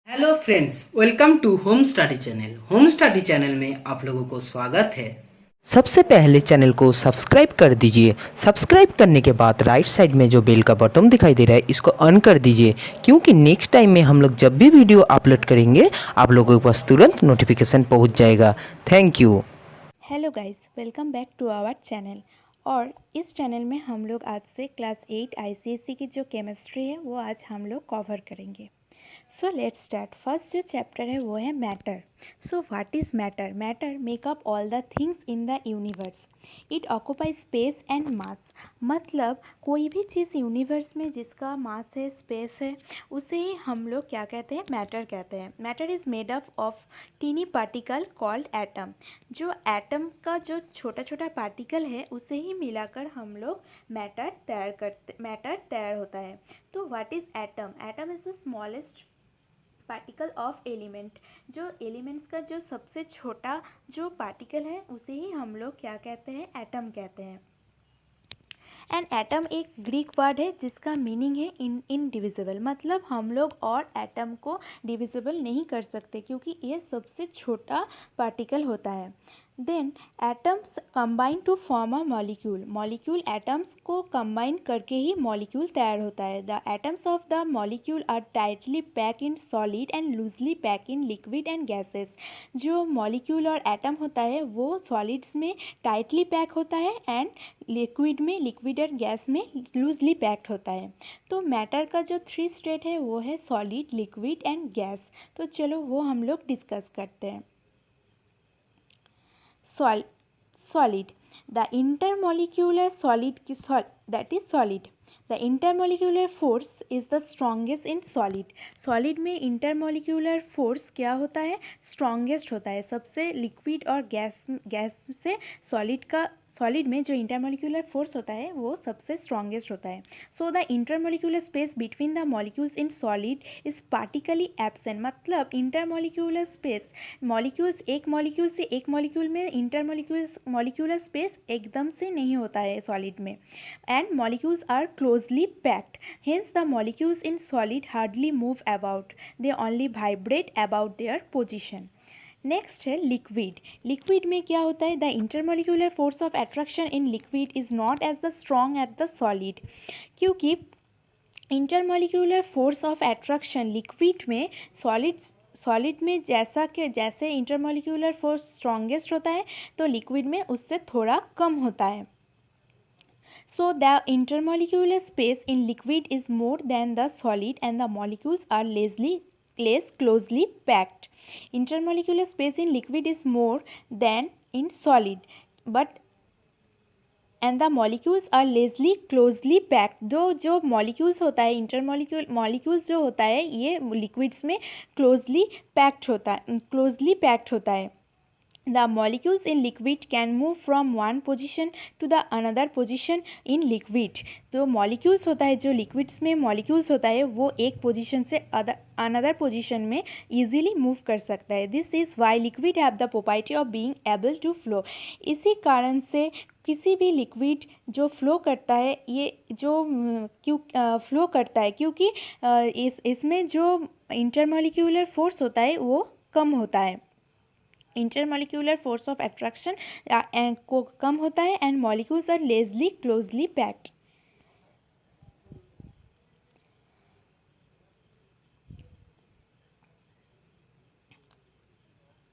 Hello friends, welcome to home study channel. Home study channel में आप लोगों को स्वागत है। सबसे पहले चैनल को सब्सक्राइब कर दीजिए। सब्सक्राइब करने के बाद राइट साइड में जो बेल का बटन दिखाई दे रहा है इसको ऑन कर दीजिए, क्योंकि नेक्स्ट टाइम में हम लोग जब भी वीडियो अपलोड करेंगे आप लोगों के पास तुरंत नोटिफिकेशन पहुंच जाएगा। Thank you. Hello guys, welcome back to our channel. और इस चैनल में हम लोग आज से क्लास 8 आईसीएसई की जो केमिस्ट्री है वो आज हम लोग कवर करेंगे। So let's start. फर्स्ट जो चैप्टर है वो है matter. So what is matter? Matter make up all the things in the universe. It occupy space and mass. मतलब कोई भी चीज़ यूनिवर्स में जिसका मास है, स्पेस है, उसे ही हम लोग क्या कहते हैं? मैटर कहते हैं। Matter is made up of tiny particle called atom. जो एटम का जो छोटा छोटा पार्टिकल है उसे ही मिलाकर हम लोग मैटर तैयार होता है। तो what is atom? Atom is the smallest particle of element. जो एलिमेंट्स का जो सबसे छोटा जो पार्टिकल है उसे ही हम लोग क्या कहते हैं? एटम कहते हैं। एंड एटम एक ग्रीक वर्ड है जिसका मीनिंग है इनडिविजिबल। मतलब हम लोग और एटम को डिविजिबल नहीं कर सकते क्योंकि ये सबसे छोटा पार्टिकल होता है। Then atoms combine to form a molecule. Molecule atoms को कंबाइन करके ही मॉलिक्यूल तैयार होता है। The atoms of the molecule are tightly pack in solid and loosely pack in liquid and gases. जो मॉलिक्यूल और एटम होता है वो सॉलिड्स में टाइटली पैक होता है एंड लिक्विड और गैस में लूजली पैक्ड होता है। तो मैटर का जो 3 स्टेट है वो है सॉलिड, लिक्विड एंड गैस। तो चलो वो हम लोग डिस्कस करते हैं। Solid. The intermolecular solid that is solid. The intermolecular force is the strongest in solid. Solid में intermolecular force क्या होता है? Strongest होता है। सबसे liquid और गैस से सॉलिड में जो इंटरमोलिकुलर फोर्स होता है वो सबसे स्ट्रॉन्गेस्ट होता है। So the intermolecular space between the molecules in solid is practically absent. मतलब इंटरमोलिकुलर स्पेस, मॉलिक्यूल्स एक मॉलिक्यूल से एक मॉलिक्यूल में इंटरमोलिकुलर स्पेस एकदम से नहीं होता है सॉलिड में। And molecules are closely packed, hence the molecules in solid hardly move about, they only vibrate about their position. Next है लिक्विड। लिक्विड में क्या होता है? The intermolecular force of attraction in liquid is not as the strong at the solid. क्योंकि intermolecular force of attraction liquid में solid में जैसे intermolecular force strongest होता है तो लिक्विड में उससे थोड़ा कम होता है। So the intermolecular space in liquid is more than the solid and the molecules are less closely packed. Intermolecular space in liquid is more than in solid, but and the molecules are lessly closely packed. जो molecules होता है, molecules जो होता है ये liquids में closely packed होता है। The molecules in liquid can move from one position to the another position in liquid. तो molecules होता है, जो liquids में molecules होता है वो एक position से another position में easily move कर सकता है। This is why liquid have the property of being able to flow. इसी कारण से किसी भी लिक्विड जो फ्लो करता है ये जो फ्लो करता है क्योंकि इसमें जो इंटरमोलिक्यूलर फोर्स होता है वो कम होता है। इंटरमोलिकुलर फोर्स ऑफ अट्रैक्शन को कम होता है and molecules are lessly closely packed.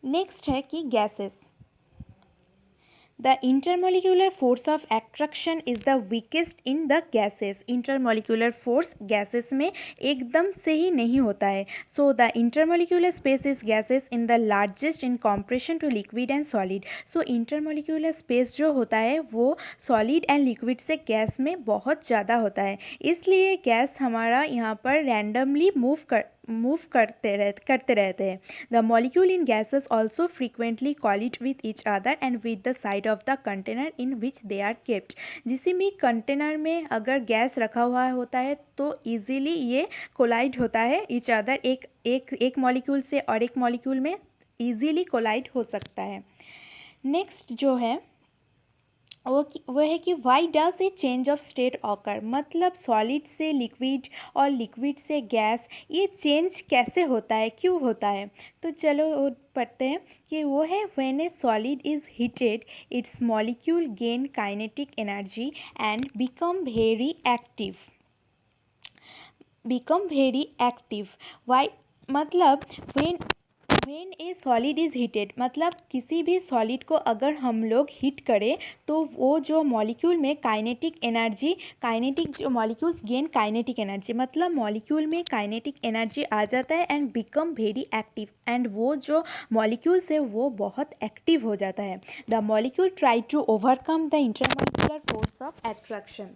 Next है कि gases. The intermolecular force of attraction is the weakest in the gases. Intermolecular force gases में एकदम से ही नहीं होता है. So the intermolecular space is gases in the largest in comparison to liquid and solid. So intermolecular space जो होता है वो solid and liquid से गैस में बहुत ज़्यादा होता है, इसलिए गैस हमारा यहाँ पर randomly मूव करते रहते हैं. The molecule in gases also frequently collide with each other and with the side of the container in which they are kept. जिस भी कंटेनर में अगर गैस रखा हुआ होता है तो ईजिली ये कोलाइड होता है ईच अदर, एक मॉलिक्यूल से और एक मॉलिक्यूल में ईजिली कोलाइड हो सकता है. नेक्स्ट जो है वो है कि why does a change of state occur, मतलब सॉलिड से लिक्विड और लिक्विड से गैस, ये चेंज कैसे होता है, क्यों होता है। तो चलो वो पढ़ते हैं कि वो है when a solid is heated its molecule gain kinetic energy and become very active. Why मतलब when a solid is heated, मतलब किसी भी सॉलिड को अगर हम लोग हीट करें तो वो जो मॉलिक्यूल में काइनेटिक जो मॉलिक्यूल्स गेन काइनेटिक एनर्जी, मतलब मॉलिक्यूल में काइनेटिक एनर्जी आ जाता है and become very active, and वो जो मॉलिक्यूल्स है वो बहुत एक्टिव हो जाता है। The molecule try to overcome the intermolecular force of attraction,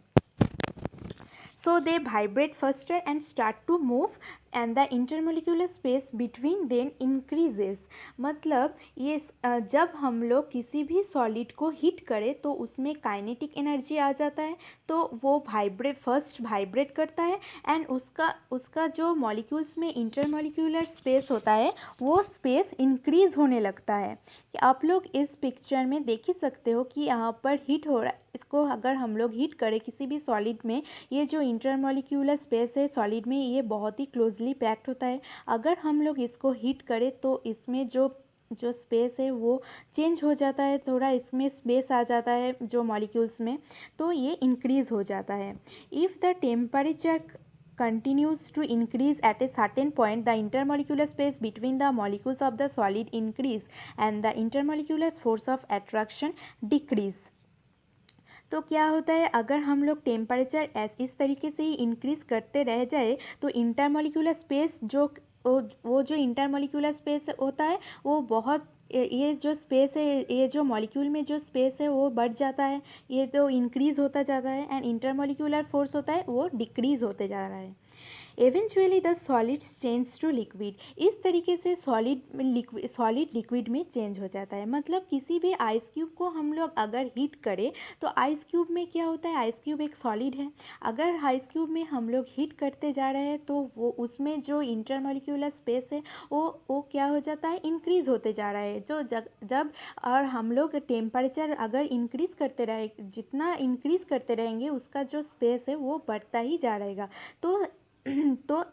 so they vibrate faster and start to move and the intermolecular space between them increases। मतलब ये जब हम लोग किसी भी सॉलिड को हीट करें तो उसमें काइनेटिक एनर्जी आ जाता है, तो वो फर्स्ट वाइब्रेट करता है एंड उसका जो मॉलिक्यूल्स में इंटरमॉलिक्यूलर स्पेस होता है वो स्पेस इंक्रीज होने लगता है। कि आप लोग इस पिक्चर में देख ही सकते हो कि यहाँ पर हीट हो रहा है, इसको अगर हम लोग हीट करें किसी भी सॉलिड में, ये जो इंटरमॉलिक्यूलर स्पेस है सॉलिड में ये बहुत ही क्लोजली पैक्ड होता है। अगर हम लोग इसको हीट करें तो इसमें जो स्पेस है वो चेंज हो जाता है, थोड़ा इसमें स्पेस आ जाता है जो मॉलिक्यूल्स में, तो ये इंक्रीज़ हो जाता है। If the temperature continues to increase at a certain point, the intermolecular space between the molecules of the solid increase and the intermolecular force of attraction decrease। तो क्या होता है, अगर हम लोग टेम्परेचर इस तरीके से ही इंक्रीज़ करते रह जाए तो इंटरमॉलिक्यूलर स्पेस वो जो इंटरमॉलिक्यूलर स्पेस होता है वो बहुत ये जो स्पेस है, ये जो मॉलिक्यूल में जो स्पेस है वो बढ़ जाता है, ये तो इंक्रीज़ होता जाता है एंड इंटरमॉलिक्यूलर फोर्स होता है वो डिक्रीज़ होते जा रहा है। Eventually the solids change to liquid, इस तरीके से सॉलिड लिक्विड में चेंज हो जाता है। मतलब किसी भी आइस क्यूब को हम लोग अगर हीट करें तो आइस क्यूब में क्या होता है, आइस क्यूब एक सॉलिड है, अगर आइस क्यूब में हम लोग हीट करते जा रहे हैं तो वो उसमें जो इंटरमॉलिक्यूलर स्पेस है वो क्या हो जाता है, इंक्रीज़ होते जा रहा है। जो जब और हम लोग टेम्परेचर अगर इंक्रीज़ करते रहे, जितना इंक्रीज़ करते रहेंगे उसका जो स्पेस है वो बढ़ता ही जा रहेगा। तो तब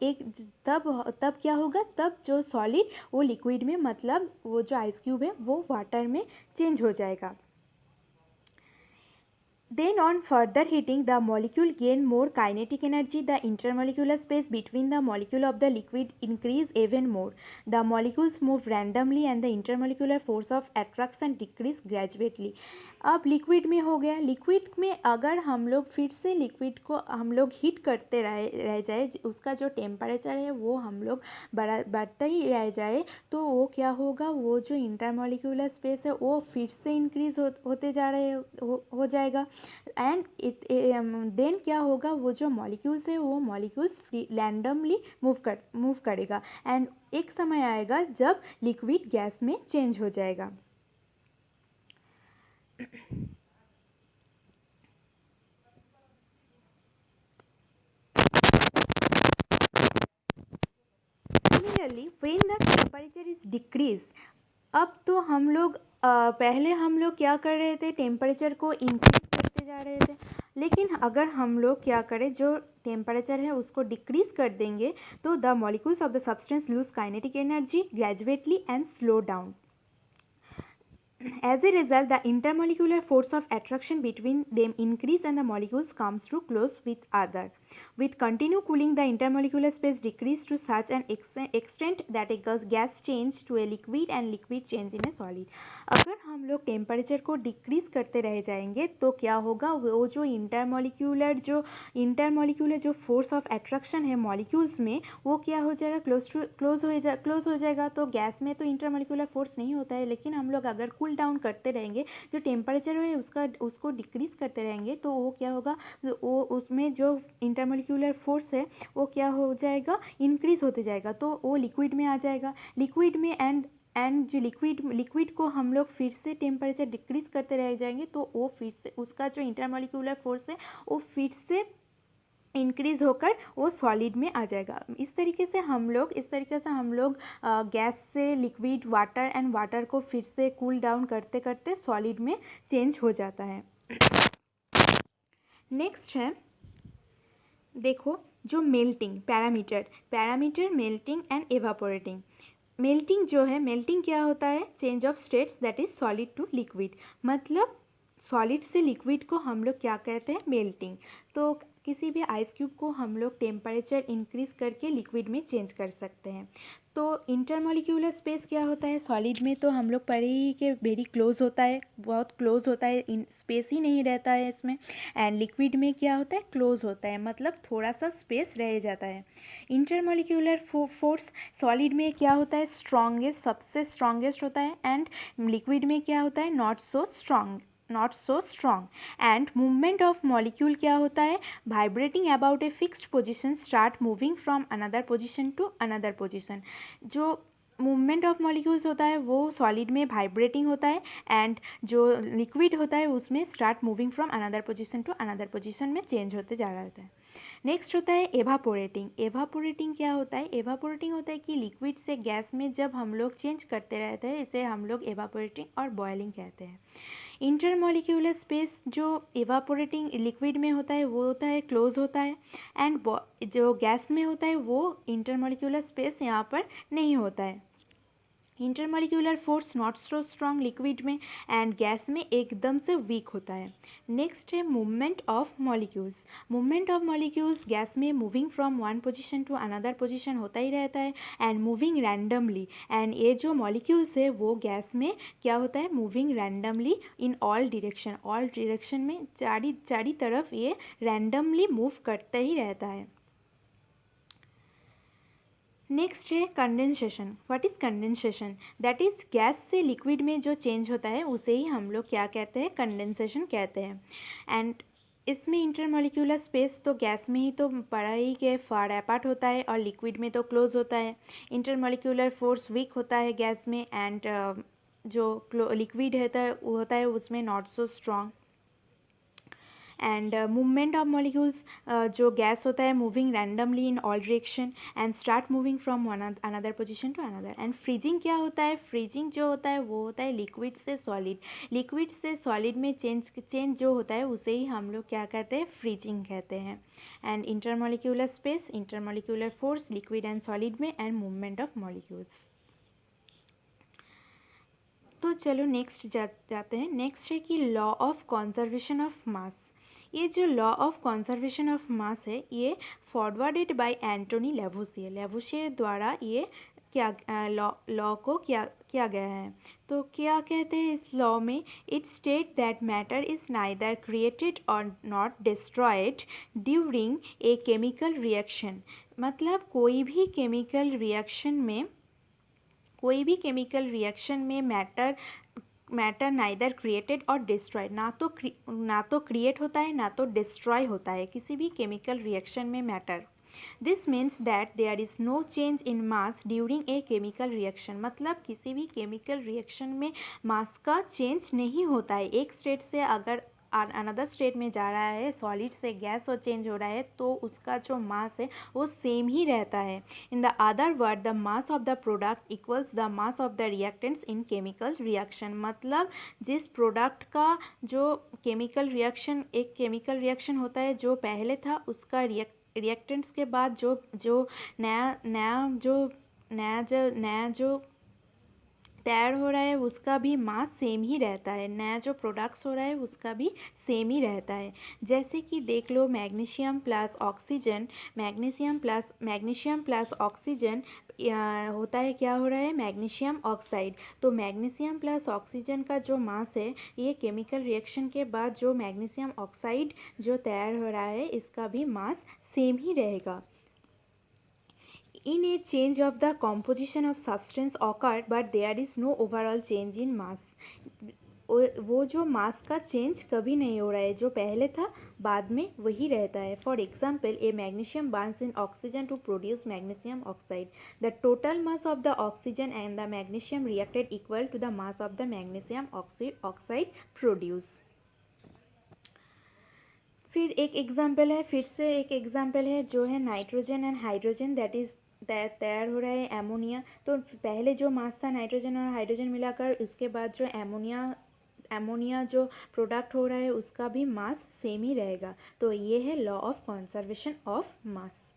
क्या होगा, तब जो सॉलिड वो लिक्विड में, मतलब वो जो आइस क्यूब है वो वाटर में चेंज हो जाएगा। Then on further heating, the molecule gain more kinetic energy. The intermolecular space between the molecule of the liquid increase even more. The molecules move randomly and the intermolecular force of attraction decrease gradually। अब liquid में हो गया, liquid में अगर हम लोग फिर से लिक्विड को हम लोग हीट करते रह जाए, उसका जो टेम्परेचर है वो हम लोग बढ़ता ही रह जाए, तो वो क्या होगा, वो जो इंटरमॉलिक्यूलर स्पेस है वो फिर से इंक्रीज होते जा रहे हो जाएगा एंड देन क्या होगा, वो जो मॉलिक्यूल्स है वो मॉलिक्यूल्स रैंडमली मूव करेगा एंड एक समय आएगा जब लिक्विड गैस में चेंज हो जाएगा। Similarly, when the temperature is decreased, अब तो हम लोग पहले हम लोग क्या कर रहे थे, टेम्परेचर को इंक्रीज करते जा रहे थे, लेकिन अगर हम लोग क्या करें, जो टेम्परेचर है उसको डिक्रीज कर देंगे तो the molecules of the substance lose kinetic energy gradually and slow down. As a result, the intermolecular force of attraction between them increase and the molecules comes to close with other. With continued cooling, the intermolecular space decrease to such an extent that a gas change to a liquid and liquid change in a solid। अगर हम लोग temperature को decrease करते रह जाएंगे तो क्या होगा, वो जो इंटरमॉलिक्यूलर जो फोर्स ऑफ एट्रैक्शन है मॉलिक्यूल्स में वो क्या हो जाएगा, क्लोज हो जाएगा। तो गैस में तो इंटरमॉलिक्यूलर फोर्स नहीं होता है, लेकिन हम लोग अगर कूल डाउन करते रहेंगे, जो टेम्परेचर है उसको डिक्रीज करते रहेंगे, तो वो क्या होगा, वो उसमें जो इंटरमॉलिक्यूलर फोर्स है वो क्या हो जाएगा, इंक्रीज होते जाएगा, तो वो लिक्विड में आ जाएगा। लिक्विड में एंड जो लिक्विड को हम लोग फिर से टेम्परेचर डिक्रीज करते रह जाएंगे तो वो फिर से उसका जो इंटरमॉलिक्यूलर फोर्स है वो फिर से इंक्रीज होकर वो सॉलिड में आ जाएगा। इस तरीके से हम लोग गैस से लिक्विड, वाटर को फिर से कूल डाउन करते करते सॉलिड में चेंज हो जाता है। नेक्स्ट है, देखो जो melting parameter melting and evaporating. Melting जो है, मेल्टिंग क्या होता है, change of states that is solid to liquid. मतलब सॉलिड से लिक्विड को हम लोग क्या कहते हैं, मेल्टिंग। तो किसी भी आइस क्यूब को हम लोग टेम्परेचर इंक्रीज करके लिक्विड में चेंज कर सकते हैं। तो इंटरमॉलिक्यूलर स्पेस क्या होता है, सॉलिड में तो हम लोग पढ़े ही कि वेरी क्लोज होता है, बहुत क्लोज होता है, इन स्पेस ही नहीं रहता है इसमें। एंड लिक्विड में क्या होता है, क्लोज होता है, मतलब थोड़ा सा स्पेस रह जाता है। इंटरमॉलिक्यूलर फोर्स सॉलिड में क्या होता है, स्ट्रॉन्गेस्ट, सबसे स्ट्रॉन्गेस्ट होता है, एंड लिक्विड में क्या होता है, not so strong. And movement of molecule क्या होता है, vibrating about a fixed position start moving from another position to another position. जो मूवमेंट ऑफ मॉलिक्यूल्स होता है वो सॉलिड में वाइब्रेटिंग होता है, एंड जो लिक्विड होता है उसमें start moving from another position to another position में चेंज होते जा रहा है। नेक्स्ट होता है एवापोरेटिंग क्या होता है, एवापोरेटिंग होता है कि लिक्विड से गैस में जब हम लोग चेंज करते रहते हैं, इसे हम लोग एवापोरेटिंग और बॉयलिंग कहते हैं। इंटरमॉलिक्यूलर स्पेस जो एवापोरेटिंग लिक्विड में होता है वो होता है क्लोज होता है, एंड जो गैस में होता है वो इंटरमॉलिक्यूलर स्पेस यहाँ पर नहीं होता है। Intermolecular force not so strong liquid में, एंड गैस में एकदम से वीक होता है। नेक्स्ट है मूवमेंट ऑफ मॉलिक्यूल्स गैस में moving from one position to another position होता ही रहता है, एंड मूविंग रैंडमली। एंड ये जो मॉलिक्यूल्स है वो गैस में क्या होता है, moving randomly in all direction में चारी तरफ ये रैंडमली मूव करता ही रहता है। नेक्स्ट है condensation. What is condensation, that is gas से लिक्विड में जो चेंज होता है उसे ही हम लोग क्या कहते हैं, कंडेंसेशन कहते हैं। एंड इसमें इंटरमॉलिक्यूलर स्पेस तो गैस में ही तो पड़ा ही के फार अपार्ट होता है, और लिक्विड में तो क्लोज होता है। इंटरमॉलिक्यूलर फोर्स वीक होता है गैस में, एंड जो लिक्विड होता है उसमें not so strong. And movement of molecules जो गैस होता है moving randomly in all direction and start moving from another position to another. And freezing क्या होता है, फ्रीजिंग जो होता है वो होता है लिक्विड से सॉलिड में चेंज जो होता है उसे ही हम लोग क्या कहते हैं, फ्रीजिंग कहते हैं। And intermolecular space, intermolecular force liquid and solid में, एंड मूवमेंट ऑफ मॉलिक्यूल्स। तो चलो नेक्स्ट जाते हैं। नेक्स्ट है कि law of conservation of mass. ये जो law of conservation of mass है ये फॉरवर्डेड बाय एंटोनी लेवोसियर द्वारा ये क्या लॉ को किया गया है। तो क्या कहते हैं इस लॉ में, it state that matter is neither created और not destroyed during a chemical reaction. मतलब कोई भी केमिकल रिएक्शन में मैटर नाइदर क्रिएटेड और डिस्ट्रॉयड, ना तो क्रिएट होता है ना तो डिस्ट्रॉय होता है किसी भी केमिकल रिएक्शन में matter. This means that there is no change in mass during a chemical reaction. मतलब किसी भी केमिकल रिएक्शन में मास का चेंज नहीं होता है। एक स्टेट से अगर अनदर स्टेट में जा रहा है, सॉलिड से गैस और चेंज हो रहा है, तो उसका जो मास है वो सेम ही रहता है। In the other word, the mass of the product equals the mass of the reactants in chemical reaction. मतलब जिस प्रोडक्ट का जो एक केमिकल रिएक्शन होता है जो पहले था, उसका रिएक्टेंट्स के बाद जो नया जो तैयार हो रहा है उसका भी मास सेम ही रहता है, नया जो प्रोडक्ट्स हो रहा है उसका भी सेम ही रहता है। जैसे कि देख लो मैग्नीशियम प्लस ऑक्सीजन होता है, क्या हो रहा है, मैग्नीशियम ऑक्साइड। तो मैग्नीशियम प्लस ऑक्सीजन का जो मास है ये केमिकल रिएक्शन के बाद जो मैग्नीशियम ऑक्साइड जो तैयार हो रहा है इसका भी मास सेम ही रहेगा। In a change of the composition of substance occurred, but there is no overall change in mass. वो जो मास का चेंज कभी नहीं हो रहा है, जो पहले था बाद में वही रहता है। For example, a magnesium burns in oxygen to produce magnesium oxide. The total mass of the oxygen and the magnesium reacted equal to the mass of the magnesium oxide produce. फिर एक एग्जाम्पल है जो है nitrogen and hydrogen, that is तैयार हो रहा है ammonia. तो पहले जो मास था नाइट्रोजन और हाइड्रोजन मिलाकर, उसके बाद जो एमोनिया एमोनिया जो प्रोडक्ट हो रहा है उसका भी मास सेम ही रहेगा। तो ये है law of conservation of mass.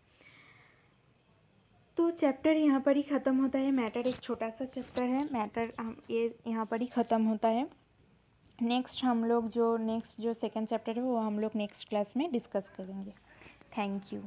तो चैप्टर यहाँ पर ही ख़त्म होता है। मैटर एक छोटा सा चैप्टर है, मैटर ये यहाँ पर ही ख़त्म होता है। नेक्स्ट जो सेकंड चैप्टर है वो हम लोग नेक्स्ट क्लास में डिस्कस करेंगे। Thank you.